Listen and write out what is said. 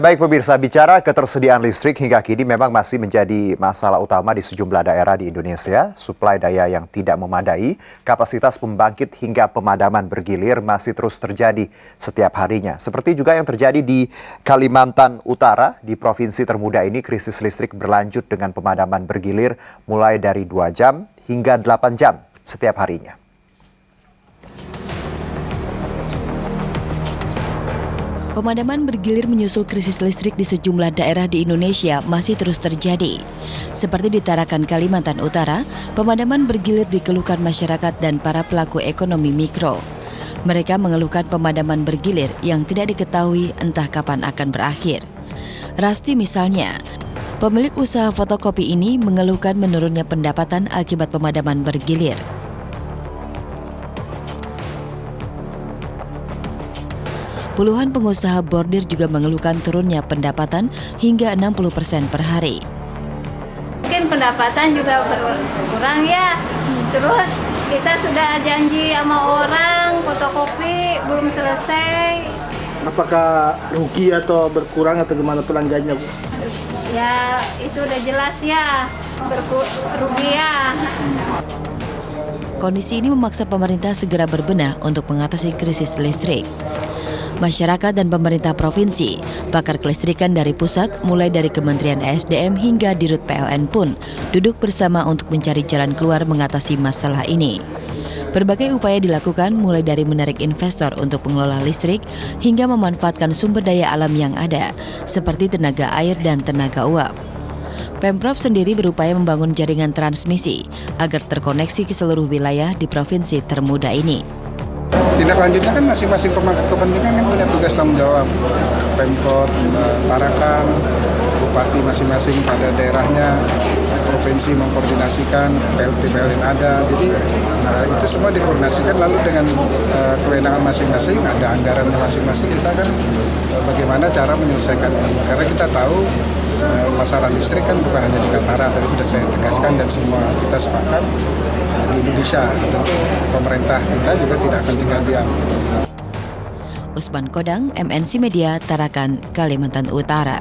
Baik pemirsa, bicara ketersediaan listrik hingga kini memang masih menjadi masalah utama di sejumlah daerah di Indonesia. Suplai daya yang tidak memadai, kapasitas pembangkit hingga pemadaman bergilir masih terus terjadi setiap harinya. Seperti juga yang terjadi di Kalimantan Utara, di provinsi termuda ini krisis listrik berlanjut dengan pemadaman bergilir mulai dari 2 jam hingga 8 jam setiap harinya. Pemadaman bergilir menyusul krisis listrik di sejumlah daerah di Indonesia masih terus terjadi. Seperti di Tarakan, Kalimantan Utara, pemadaman bergilir dikeluhkan masyarakat dan para pelaku ekonomi mikro. Mereka mengeluhkan pemadaman bergilir yang tidak diketahui entah kapan akan berakhir. Rasti misalnya, pemilik usaha fotokopi ini mengeluhkan menurunnya pendapatan akibat pemadaman bergilir. Puluhan pengusaha bordir juga mengeluhkan turunnya pendapatan hingga 60% per hari. Mungkin pendapatan juga berkurang ya, terus kita sudah janji sama orang, fotokopi belum selesai. Apakah rugi atau berkurang atau gimana pelanggannya, Bu? Ya itu udah jelas ya, rugi ya. Kondisi ini memaksa pemerintah segera berbenah untuk mengatasi krisis listrik. Masyarakat dan pemerintah provinsi, pakar kelistrikan dari pusat, mulai dari Kementerian ESDM hingga Dirut PLN pun duduk bersama untuk mencari jalan keluar mengatasi masalah ini. Berbagai upaya dilakukan mulai dari menarik investor untuk pengelola listrik hingga memanfaatkan sumber daya alam yang ada, seperti tenaga air dan tenaga uap. Pemprov sendiri berupaya membangun jaringan transmisi agar terkoneksi ke seluruh wilayah di provinsi termuda ini. Tindak lanjutnya kan masing-masing pemangku kepentingan kan punya tugas tanggung jawab. Pemkot, Tarakan, bupati masing-masing pada daerahnya, provinsi mengkoordinasikan, PLT-PLN ada. Jadi itu semua dikoordinasikan lalu dengan kewenangan masing-masing, ada anggarannya masing-masing. Kita kan bagaimana cara menyelesaikan ini. Karena kita tahu masalah listrik kan bukan hanya di Kaltara, tadi sudah saya tegaskan dan semua kita sepakat. Di Indonesia, tentu pemerintah kita juga tidak akan tinggal diam. Usman Kodang, MNC Media, Tarakan, Kalimantan Utara.